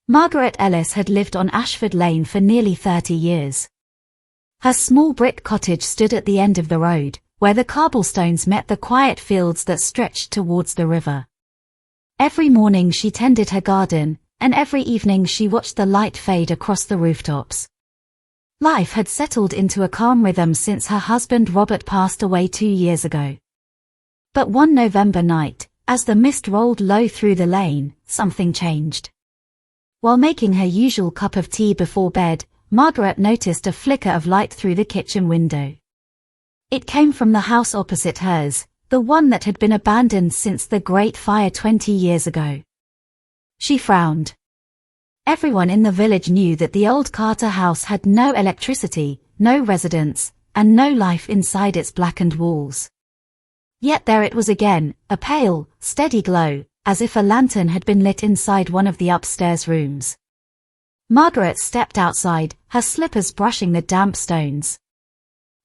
Margaret Ellis had lived on Ashford Lane for nearly 30 years. Her small brick cottage stood at the end of the road, where the cobblestones met the quiet fields that stretched towards the river. Every morning she tended her garden, and every evening she watched the light fade across the rooftops. Life had settled into a calm rhythm since her husband Robert passed away 2 years ago. But one November night, as the mist rolled low through the lane, something changed. While making her usual cup of tea before bed, Margaret noticed a flicker of light through the kitchen window. It came from the house opposite hers, the one that had been abandoned since the Great Fire 20 years ago. She frowned. Everyone in the village knew that the old Carter house had no electricity, no residents, and no life inside its blackened walls. Yet there it was again, a pale, steady glow, as if a lantern had been lit inside one of the upstairs rooms. Margaret stepped outside, her slippers brushing the damp stones.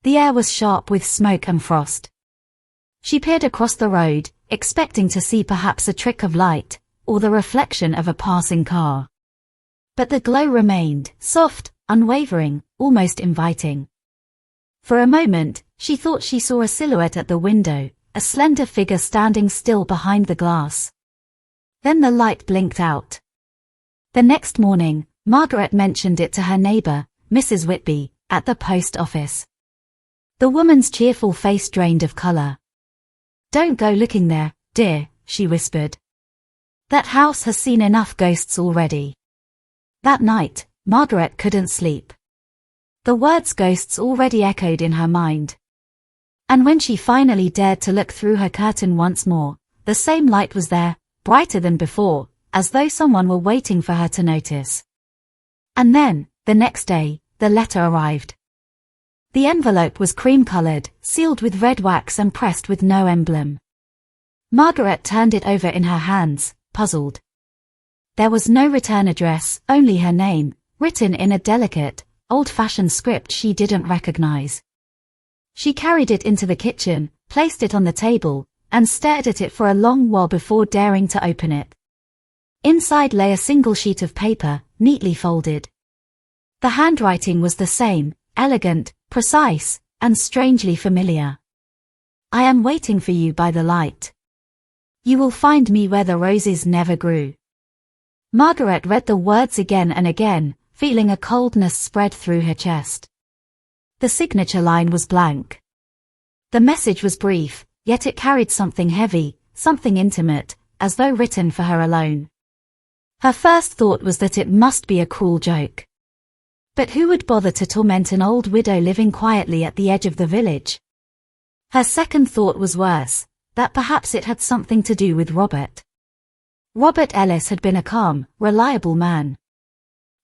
The air was sharp with smoke and frost. She peered across the road, expecting to see perhaps a trick of light, or the reflection of a passing car. But the glow remained, soft, unwavering, almost inviting. For a moment, she thought she saw a silhouette at the window, a slender figure standing still behind the glass. Then the light blinked out. The next morning, Margaret mentioned it to her neighbor, Mrs. Whitby, at the post office. The woman's cheerful face drained of color. "Don't go looking there, dear," she whispered. "That house has seen enough ghosts already." That night, Margaret couldn't sleep. The words ghosts already echoed in her mind. And when she finally dared to look through her curtain once more, the same light was there, brighter than before, as though someone were waiting for her to notice. And then, the next day, the letter arrived. The envelope was cream-colored, sealed with red wax and pressed with no emblem. Margaret turned it over in her hands, puzzled. There was no return address, only her name, written in a delicate, old-fashioned script she didn't recognize. She carried it into the kitchen, placed it on the table, and stared at it for a long while before daring to open it. Inside lay a single sheet of paper, neatly folded. The handwriting was the same, elegant, precise, and strangely familiar. "I am waiting for you by the light. You will find me where the roses never grew." Margaret read the words again and again, feeling a coldness spread through her chest. The signature line was blank. The message was brief, yet it carried something heavy, something intimate, as though written for her alone. Her first thought was that it must be a cruel joke. But who would bother to torment an old widow living quietly at the edge of the village? Her second thought was worse, that perhaps it had something to do with Robert. Robert Ellis had been a calm, reliable man.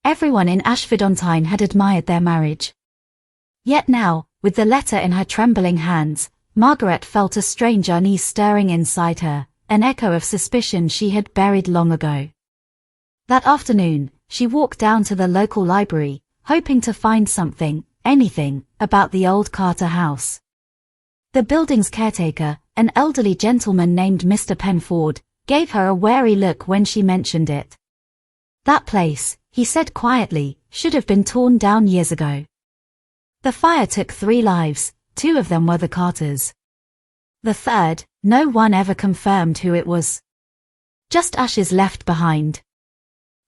Everyone in Ashford-on-Tyne had admired their marriage. Yet now, with the letter in her trembling hands, Margaret felt a strange unease stirring inside her, an echo of suspicion she had buried long ago. That afternoon, she walked down to the local library, hoping to find something, anything, about the old Carter house. The building's caretaker, an elderly gentleman named Mr. Penford, gave her a wary look when she mentioned it. "That place," he said quietly, "should have been torn down years ago. The fire took 3 lives, 2 of them were the Carters. The third, no one ever confirmed who it was. Just ashes left behind."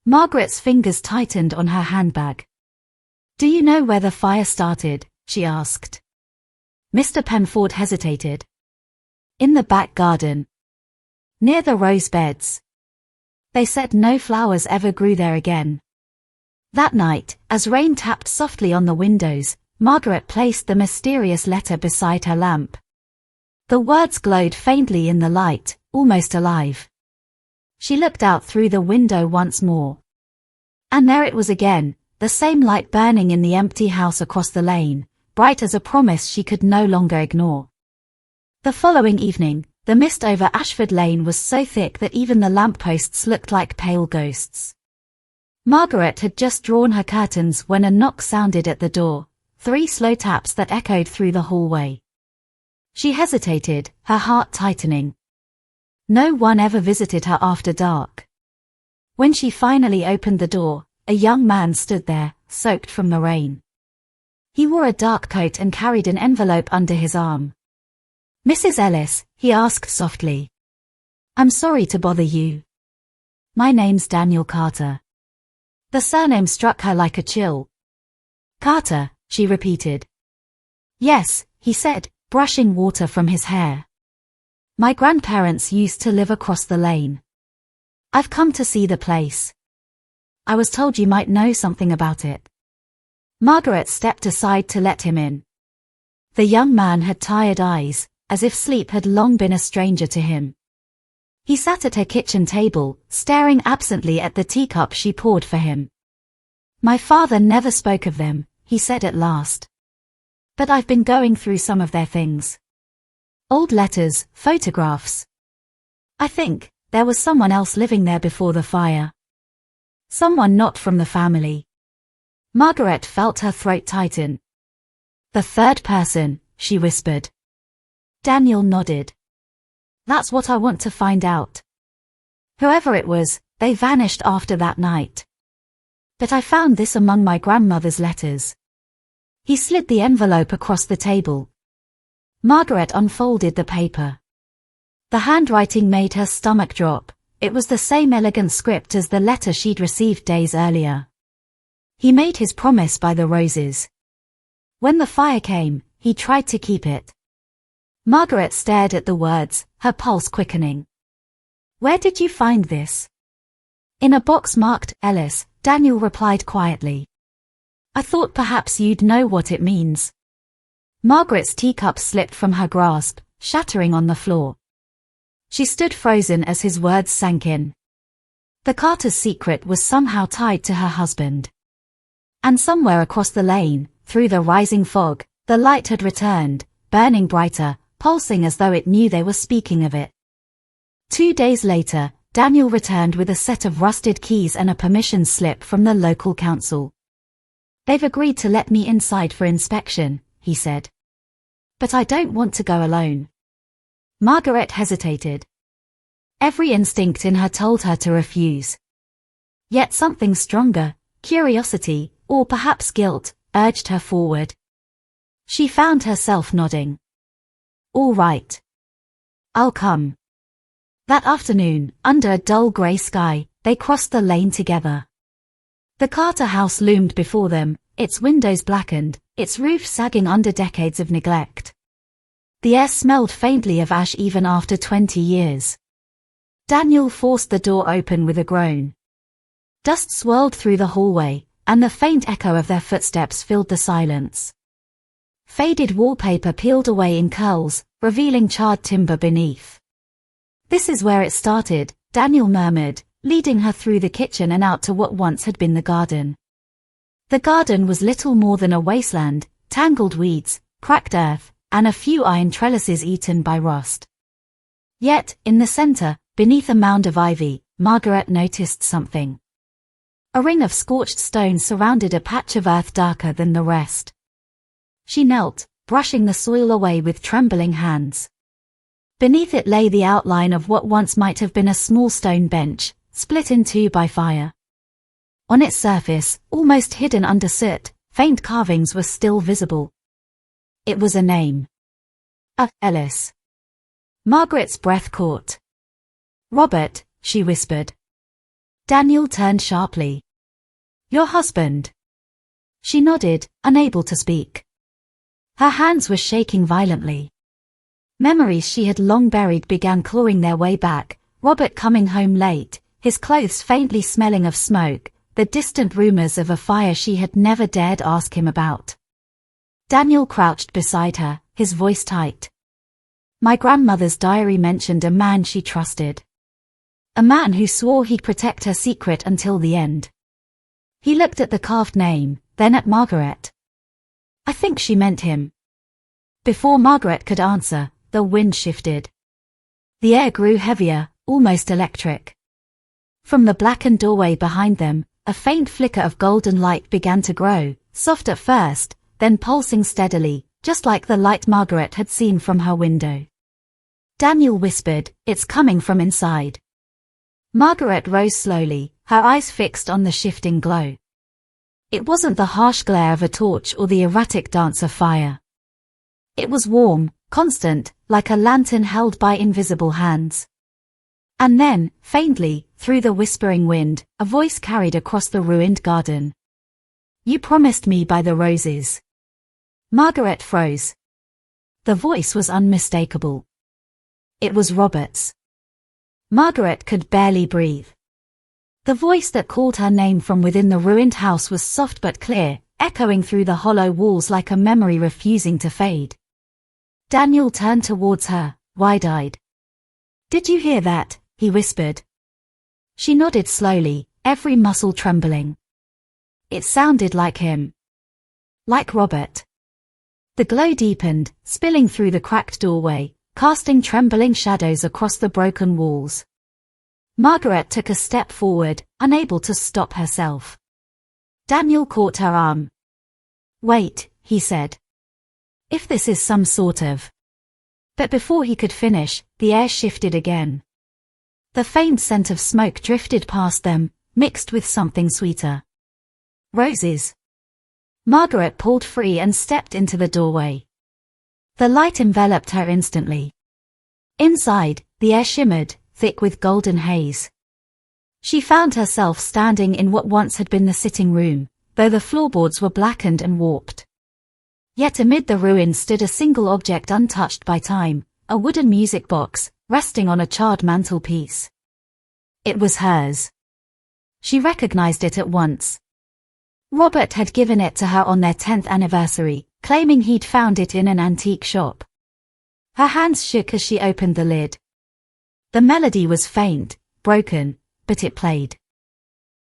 Margaret's fingers tightened on her handbag. "Do you know where the fire started?" she asked. Mr. Penford hesitated. "In the back garden. Near the rose beds. They said no flowers ever grew there again." That night, as rain tapped softly on the windows, Margaret placed the mysterious letter beside her lamp. The words glowed faintly in the light, almost alive. She looked out through the window once more. And there it was again, the same light burning in the empty house across the lane, bright as a promise she could no longer ignore. The following evening, the mist over Ashford Lane was so thick that even the lampposts looked like pale ghosts. Margaret had just drawn her curtains when a knock sounded at the door, 3 slow taps that echoed through the hallway. She hesitated, her heart tightening. No one ever visited her after dark. When she finally opened the door, a young man stood there, soaked from the rain. He wore a dark coat and carried an envelope under his arm. "Mrs. Ellis," he asked softly. "I'm sorry to bother you. My name's Daniel Carter." The surname struck her like a chill. "Carter," she repeated. "Yes," he said, brushing water from his hair. "My grandparents used to live across the lane. I've come to see the place. I was told you might know something about it." Margaret stepped aside to let him in. The young man had tired eyes, as if sleep had long been a stranger to him. He sat at her kitchen table, staring absently at the teacup she poured for him. "My father never spoke of them," he said at last. "But I've been going through some of their things. Old letters, photographs. I think there was someone else living there before the fire. Someone not from the family." Margaret felt her throat tighten. "The third person," she whispered. Daniel nodded. "That's what I want to find out. Whoever it was, they vanished after that night. But I found this among my grandmother's letters." He slid the envelope across the table. Margaret unfolded the paper. The handwriting made her stomach drop. It was the same elegant script as the letter she'd received days earlier. He made his promise by the roses. When the fire came, he tried to keep it. Margaret stared at the words, her pulse quickening. "Where did you find this?" "In a box marked Ellis," Daniel replied quietly. "I thought perhaps you'd know what it means." Margaret's teacup slipped from her grasp, shattering on the floor. She stood frozen as his words sank in. The Carter's secret was somehow tied to her husband. And somewhere across the lane, through the rising fog, the light had returned, burning brighter, pulsing as though it knew they were speaking of it. 2 days later, Daniel returned with a set of rusted keys and a permission slip from the local council. "They've agreed to let me inside for inspection," he said. "But I don't want to go alone." Margaret hesitated. Every instinct in her told her to refuse. Yet something stronger, curiosity, or perhaps guilt, urged her forward. She found herself nodding. "All right. I'll come." That afternoon, under a dull grey sky, they crossed the lane together. The Carter house loomed before them, its windows blackened, its roof sagging under decades of neglect. The air smelled faintly of ash even after 20 years. Daniel forced the door open with a groan. Dust swirled through the hallway, and the faint echo of their footsteps filled the silence. Faded wallpaper peeled away in curls, revealing charred timber beneath. "This is where it started," Daniel murmured, leading her through the kitchen and out to what once had been the garden. The garden was little more than a wasteland, tangled weeds, cracked earth, and a few iron trellises eaten by rust. Yet, in the center, beneath a mound of ivy, Margaret noticed something. A ring of scorched stone surrounded a patch of earth darker than the rest. She knelt, brushing the soil away with trembling hands. Beneath it lay the outline of what once might have been a small stone bench, split in two by fire. On its surface, almost hidden under soot, faint carvings were still visible. It was a name. Ellis. Margaret's breath caught. "Robert," she whispered. Daniel turned sharply. "Your husband?" She nodded, unable to speak. Her hands were shaking violently. Memories she had long buried began clawing their way back, Robert coming home late, his clothes faintly smelling of smoke, the distant rumors of a fire she had never dared ask him about. Daniel crouched beside her, his voice tight. "My grandmother's diary mentioned a man she trusted. A man who swore he'd protect her secret until the end." He looked at the carved name, then at Margaret. "I think she meant him." Before Margaret could answer, the wind shifted. The air grew heavier, almost electric. From the blackened doorway behind them, a faint flicker of golden light began to grow, soft at first, then pulsing steadily, just like the light Margaret had seen from her window. Daniel whispered, "It's coming from inside." Margaret rose slowly, her eyes fixed on the shifting glow. It wasn't the harsh glare of a torch or the erratic dance of fire. It was warm, constant, like a lantern held by invisible hands. And then, faintly, through the whispering wind, a voice carried across the ruined garden. "You promised me by the roses." Margaret froze. The voice was unmistakable. It was Robert's. Margaret could barely breathe. The voice that called her name from within the ruined house was soft but clear, echoing through the hollow walls like a memory refusing to fade. Daniel turned towards her, wide-eyed. "Did you hear that?" he whispered. She nodded slowly, every muscle trembling. It sounded like him. Like Robert. The glow deepened, spilling through the cracked doorway, casting trembling shadows across the broken walls. Margaret took a step forward, unable to stop herself. Daniel caught her arm. "Wait," he said. "If this is some sort of..." But before he could finish, the air shifted again. The faint scent of smoke drifted past them, mixed with something sweeter. Roses. Margaret pulled free and stepped into the doorway. The light enveloped her instantly. Inside, the air shimmered, thick with golden haze. She found herself standing in what once had been the sitting room, though the floorboards were blackened and warped. Yet amid the ruins stood a single object untouched by time, a wooden music box, resting on a charred mantelpiece. It was hers. She recognized it at once. Robert had given it to her on their 10th anniversary, claiming he'd found it in an antique shop. Her hands shook as she opened the lid. The melody was faint, broken, but it played.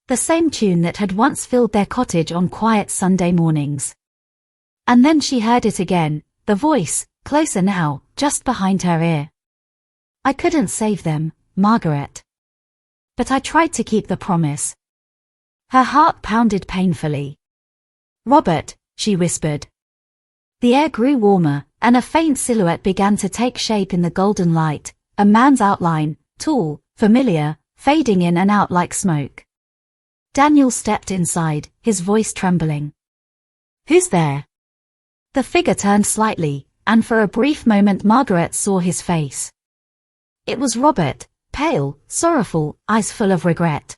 The same tune that had once filled their cottage on quiet Sunday mornings. And then she heard it again, the voice, closer now, just behind her ear. "I couldn't save them, Margaret. But I tried to keep the promise." Her heart pounded painfully. "Robert," she whispered. The air grew warmer, and a faint silhouette began to take shape in the golden light, a man's outline, tall, familiar, fading in and out like smoke. Daniel stepped inside, his voice trembling. "Who's there?" The figure turned slightly, and for a brief moment Margaret saw his face. It was Robert, pale, sorrowful, eyes full of regret.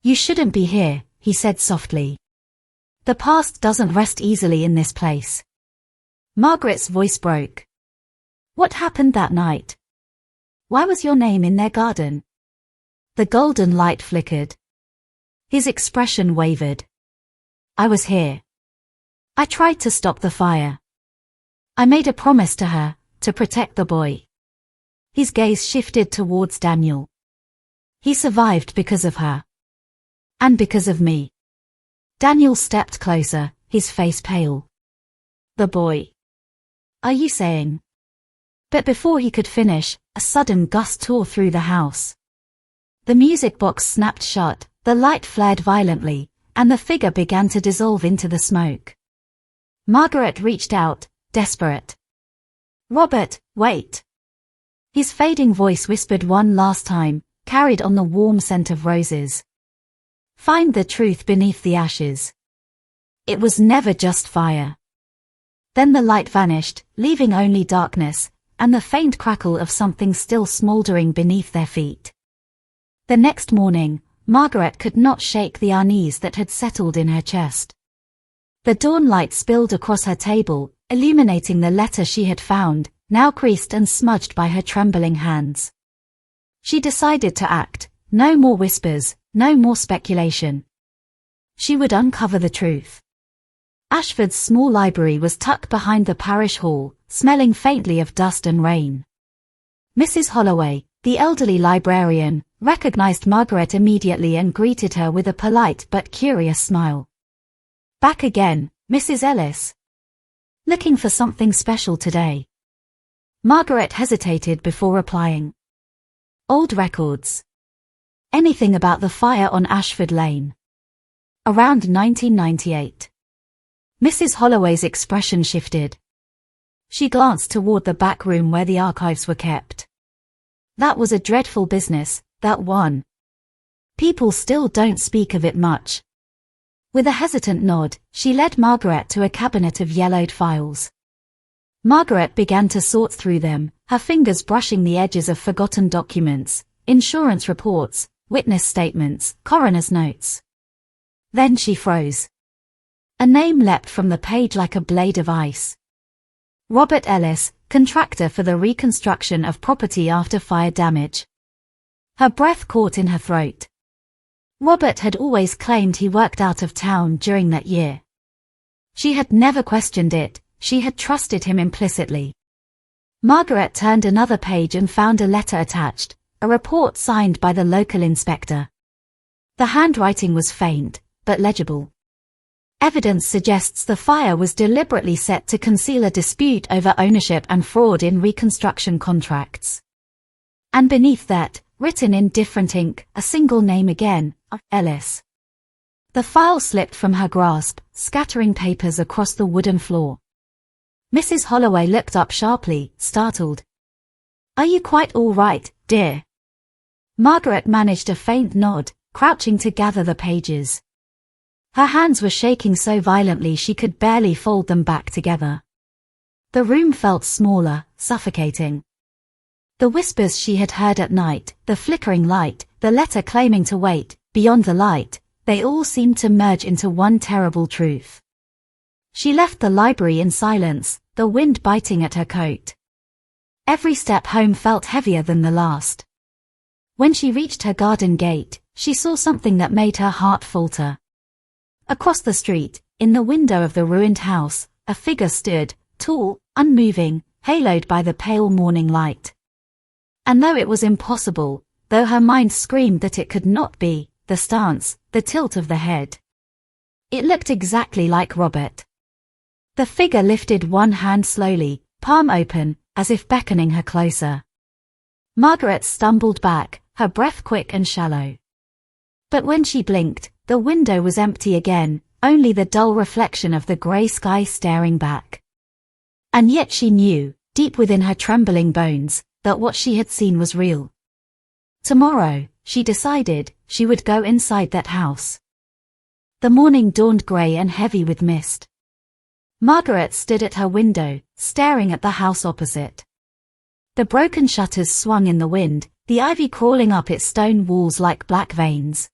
"You shouldn't be here," he said softly. "The past doesn't rest easily in this place." Margaret's voice broke. "What happened that night? Why was your name in their garden?" The golden light flickered. His expression wavered. "I was here. I tried to stop the fire. I made a promise to her, to protect the boy." His gaze shifted towards Daniel. "He survived because of her. And because of me." Daniel stepped closer, his face pale. "The boy. Are you saying?" But before he could finish, a sudden gust tore through the house. The music box snapped shut, the light flared violently, and the figure began to dissolve into the smoke. Margaret reached out, desperate. "Robert, wait." His fading voice whispered one last time, carried on the warm scent of roses. "Find the truth beneath the ashes. It was never just fire." Then the light vanished, leaving only darkness, and the faint crackle of something still smoldering beneath their feet. The next morning, Margaret could not shake the unease that had settled in her chest. The dawn light spilled across her table, illuminating the letter she had found, now creased and smudged by her trembling hands. She decided to act. No more whispers, no more speculation. She would uncover the truth. Ashford's small library was tucked behind the parish hall, smelling faintly of dust and rain. Mrs. Holloway, the elderly librarian, recognized Margaret immediately and greeted her with a polite but curious smile. "Back again, Mrs. Ellis. Looking for something special today?" Margaret hesitated before replying. "Old records. Anything about the fire on Ashford Lane. Around 1998. Mrs. Holloway's expression shifted. She glanced toward the back room where the archives were kept. "That was a dreadful business, that one." People still don't speak of it much. With a hesitant nod, she led Margaret to a cabinet of yellowed files. Margaret began to sort through them, her fingers brushing the edges of forgotten documents, insurance reports, witness statements, coroner's notes. Then she froze. A name leapt from the page like a blade of ice. Robert Ellis, contractor for the reconstruction of property after fire damage. Her breath caught in her throat. Robert had always claimed he worked out of town during that year. She had never questioned it, she had trusted him implicitly. Margaret turned another page and found a letter attached, a report signed by the local inspector. The handwriting was faint, but legible. Evidence suggests the fire was deliberately set to conceal a dispute over ownership and fraud in reconstruction contracts. And beneath that, written in different ink, a single name again, Ellis. The file slipped from her grasp, scattering papers across the wooden floor. Mrs. Holloway looked up sharply, startled. "Are you quite all right, dear?" Margaret managed a faint nod, crouching to gather the pages. Her hands were shaking so violently she could barely fold them back together. The room felt smaller, suffocating. The whispers she had heard at night, the flickering light, the letter claiming to wait, beyond the light, they all seemed to merge into one terrible truth. She left the library in silence, the wind biting at her coat. Every step home felt heavier than the last. When she reached her garden gate, she saw something that made her heart falter. Across the street, in the window of the ruined house, a figure stood, tall, unmoving, haloed by the pale morning light. And though it was impossible, though her mind screamed that it could not be, the stance, the tilt of the head. It looked exactly like Robert. The figure lifted one hand slowly, palm open, as if beckoning her closer. Margaret stumbled back, her breath quick and shallow. But when she blinked, the window was empty again, only the dull reflection of the grey sky staring back. And yet she knew, deep within her trembling bones, that what she had seen was real. Tomorrow, she decided, she would go inside that house. The morning dawned grey and heavy with mist. Margaret stood at her window, staring at the house opposite. The broken shutters swung in the wind, the ivy crawling up its stone walls like black veins.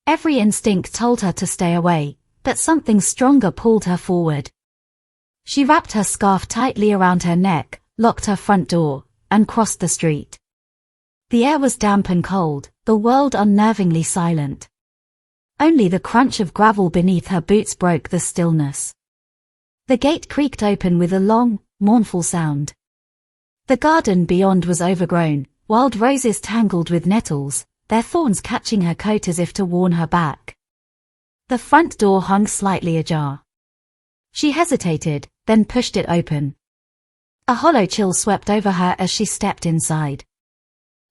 Every instinct told her to stay away, but something stronger pulled her forward. She wrapped her scarf tightly around her neck, locked her front door, and crossed the street. The air was damp and cold, the world unnervingly silent. Only the crunch of gravel beneath her boots broke the stillness. The gate creaked open with a long, mournful sound. The garden beyond was overgrown, wild roses tangled with nettles, their thorns catching her coat as if to warn her back. The front door hung slightly ajar. She hesitated, then pushed it open. A hollow chill swept over her as she stepped inside.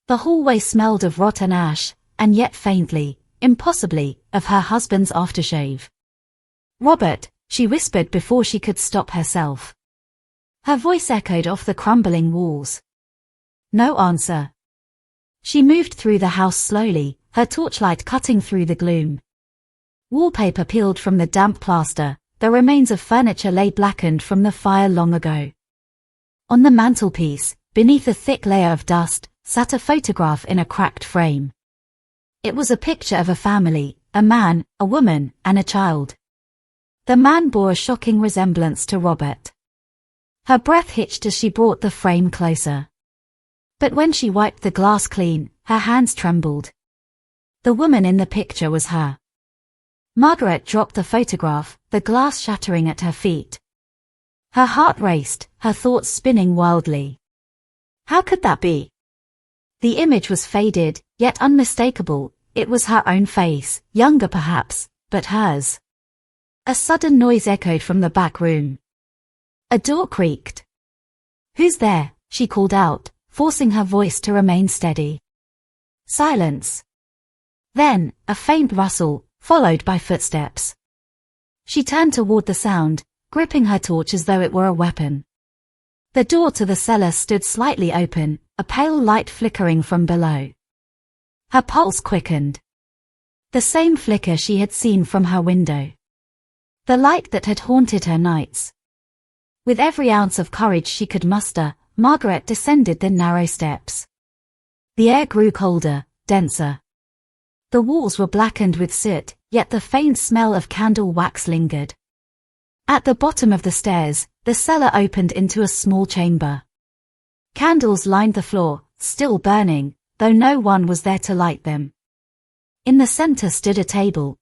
The hallway smelled of rotten ash, and yet faintly, impossibly, of her husband's aftershave. "Robert," she whispered before she could stop herself. Her voice echoed off the crumbling walls. No answer. She moved through the house slowly, her torchlight cutting through the gloom. Wallpaper peeled from the damp plaster, the remains of furniture lay blackened from the fire long ago. On the mantelpiece, beneath a thick layer of dust, sat a photograph in a cracked frame. It was a picture of a family, a man, a woman, and a child. The man bore a shocking resemblance to Robert. Her breath hitched as she brought the frame closer. But when she wiped the glass clean, her hands trembled. The woman in the picture was her. Margaret dropped the photograph, the glass shattering at her feet. Her heart raced, her thoughts spinning wildly. How could that be? The image was faded, yet unmistakable. It was her own face, younger perhaps, but hers. A sudden noise echoed from the back room. A door creaked. "Who's there?" she called out, forcing her voice to remain steady. Silence. Then, a faint rustle, followed by footsteps. She turned toward the sound, gripping her torch as though it were a weapon. The door to the cellar stood slightly open, a pale light flickering from below. Her pulse quickened. The same flicker she had seen from her window. The light that had haunted her nights. With every ounce of courage she could muster, Margaret descended the narrow steps. The air grew colder, denser. The walls were blackened with soot, yet the faint smell of candle wax lingered. At the bottom of the stairs, the cellar opened into a small chamber. Candles lined the floor, still burning, though no one was there to light them. In the center stood a table.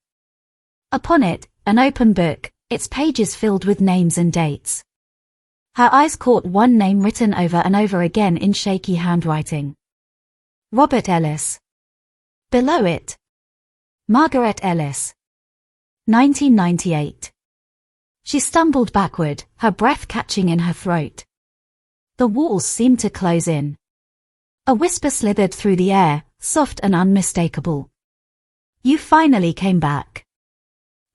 Upon it, an open book, its pages filled with names and dates. Her eyes caught one name written over and over again in shaky handwriting. Robert Ellis. Below it, Margaret Ellis. 1998. She stumbled backward, her breath catching in her throat. The walls seemed to close in. A whisper slithered through the air, soft and unmistakable. You finally came back.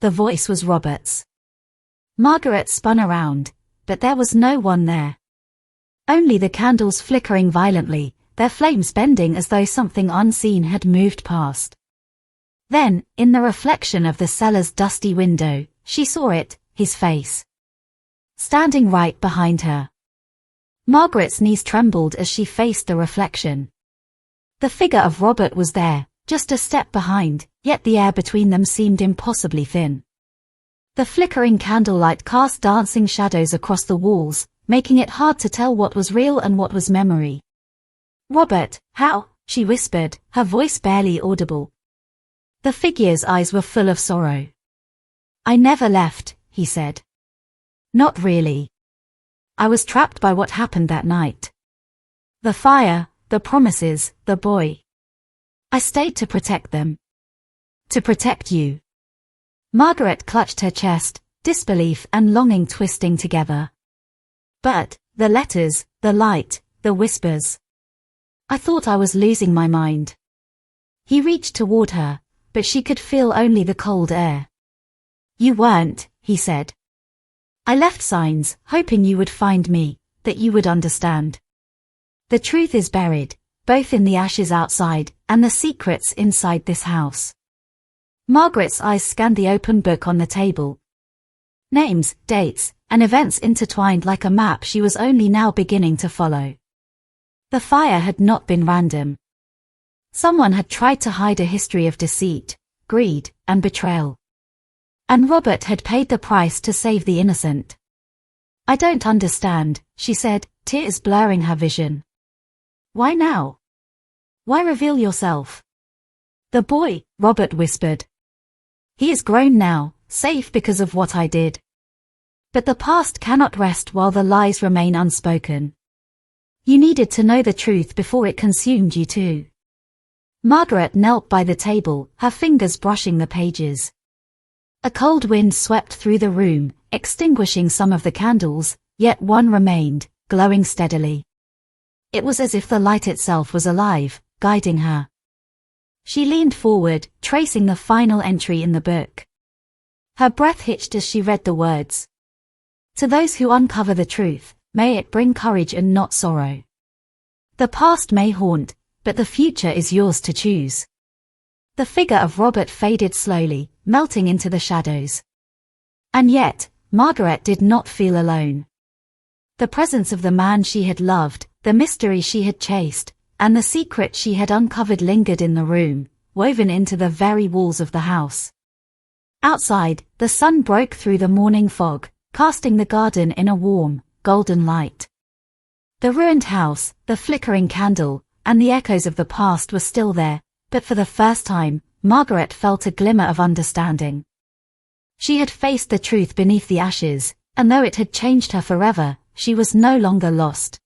The voice was Robert's. Margaret spun around, but there was no one there. Only the candles flickering violently, their flames bending as though something unseen had moved past. Then, in the reflection of the cellar's dusty window, she saw it, his face. Standing right behind her. Margaret's knees trembled as she faced the reflection. The figure of Robert was there, just a step behind, yet the air between them seemed impossibly thin. The flickering candlelight cast dancing shadows across the walls, making it hard to tell what was real and what was memory. Robert, how? She whispered, her voice barely audible. The figure's eyes were full of sorrow. I never left, he said. Not really. I was trapped by what happened that night. The fire, the promises, the boy. I stayed to protect them. To protect you. Margaret clutched her chest, disbelief and longing twisting together. But, the letters, the light, the whispers. I thought I was losing my mind. He reached toward her, but she could feel only the cold air. You weren't, he said. I left signs, hoping you would find me, that you would understand. The truth is buried, both in the ashes outside, and the secrets inside this house. Margaret's eyes scanned the open book on the table. Names, dates, and events intertwined like a map she was only now beginning to follow. The fire had not been random. Someone had tried to hide a history of deceit, greed, and betrayal. And Robert had paid the price to save the innocent. I don't understand, she said, tears blurring her vision. Why now? Why reveal yourself? The boy, Robert whispered. He is grown now, safe because of what I did. But the past cannot rest while the lies remain unspoken. You needed to know the truth before it consumed you too. Margaret knelt by the table, her fingers brushing the pages. A cold wind swept through the room, extinguishing some of the candles, yet one remained, glowing steadily. It was as if the light itself was alive, guiding her. She leaned forward, tracing the final entry in the book. Her breath hitched as she read the words. To those who uncover the truth, may it bring courage and not sorrow. The past may haunt, but the future is yours to choose. The figure of Robert faded slowly, melting into the shadows. And yet, Margaret did not feel alone. The presence of the man she had loved, the mystery she had chased, and the secret she had uncovered lingered in the room, woven into the very walls of the house. Outside, the sun broke through the morning fog, casting the garden in a warm, golden light. The ruined house, the flickering candle, and the echoes of the past were still there, but for the first time, Margaret felt a glimmer of understanding. She had faced the truth beneath the ashes, and though it had changed her forever, she was no longer lost.